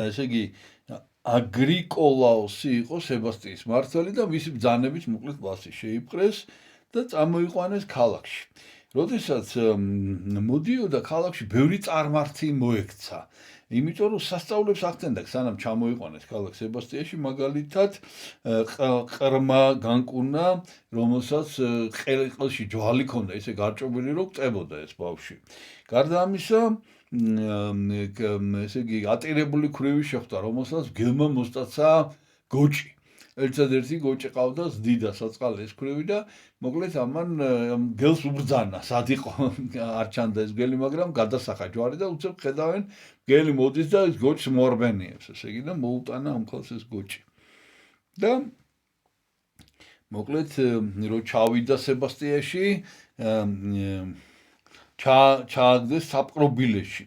ესე იგი აგრიკოლაოსი იყო სებასტიის მმართველი და მისი ბრძანებით მოკლედ ლასი შეიპყრეს და წამოიყვანეს ქალაქში. როდესაც მოდიოდა ქალაქში ბევრი წარმართი მოექცა. იმიტომ რომ სასწაულებს ახდენდა სანამ ჩამოიყვანეს ქალაქ სებასტიაში მაგალითად ყრმა განკურნა რომელსაც ყელში ჯვალი ქონდა ისე გარჭობილი რომ წებოდა ეს ბავშვი. გარდა ამისა ესე იგი ატირებული ქვრივი შეხვდა რომელსაც გელმა მოსტაცა გოჭი. ერთადერთი გოჭი ყავდა ზდიდა საწყალეს ქვრივი და მოკლედ ამან გელს უბრძანა სად იყო არ ჩანდა ეს გელი მაგრამ გადასახა ჯვარი და უცებ ხედავენ გელი მოდის და ეს გოჭს მოარბენიებს ესე იგი და მოუტანა ამ ხალხს ეს გოჭი და მოკლედ რო ჩავიდა სებასტიაში ჩააგდეს საპყრობილეში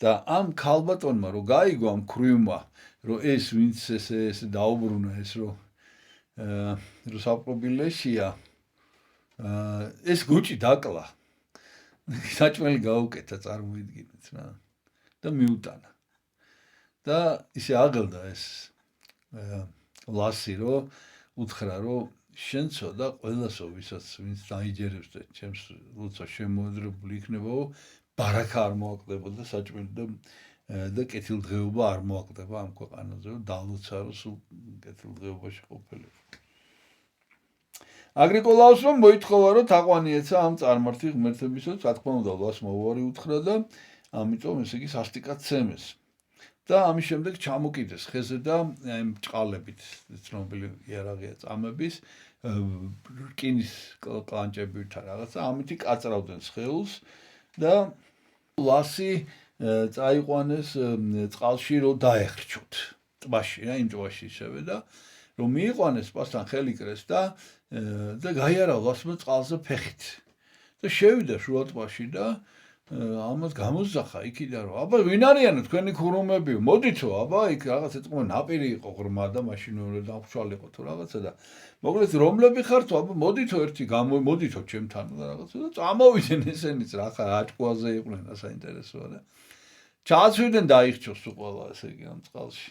და ამ ქალბატონმა რო გაიგო ამ ქვრივმა რომ ეს ვინც ეს დაუბრუნა ეს რო საპყრობილეშია ეს გოჭი დაკლა საჭმელი გაუკეთა წარმოიდგინეთ რა და მიუტანა და ისე აღელდა ეს ლასი რომ უთხრა რომ შენ ცოდა ყველასო ვისაც ვინც დაიჯერებს და ჩემს ლოცვა შემოედრებული იქნებაო ბარაკა არ მოაკლებოდა საჭმელი და კეთილდღეობა არ მოაკდება ამ ქვეყანაზე რომ დალოცა რომ სულ კეთილდღეობაში ყოფილიყო. აგრიკოლაოსმა მოითხოვა რომ თაყვანი ეცა ამ წარმართი ღმერთებისაც, რა თქმა უნდა, ლასმა უარი უთხრა და ამიტომ ესე იგი სასტიკად ცემეს. და ამის შემდეგ ჩამოკიდეს ხეზე და ამ ჭყალებით ცნობილი იარაღია წამების რკინის კლანჭებითა რაღაცა ამითი კაწრავდნენ სხეულს და ლასი წაიყვანეს წყალში რომ დაეხრჩოთ ტბაში რა იმ ტბაში ისევე და რომ მიიყვანეს პასთან ხელი კრეს და გაიარა ლასმა წყალზე ფეხით და შევიდა შუა ტბაში და ამას გამოსახა იქიდან რომ აბა ვინ არიანო თქვენი ქურუმებიო მოდითო აბა იქ რაღაც ეთქმა ნაპირი იყო ღრმა და მაშინ დამხვალიყო თუ რაღაცა და მოკლედ რომლები ხართო აბა მოდითო ერთი მოდითო ჩემთან და რაღაცა და წამოვიდნენ ესენიც რა ხარ აჭკუაზე იყვნენ და საინტერესოა და ჩააცვიდნენ დაიხჩოს თუ ყველა ესე იგი ამ წყალში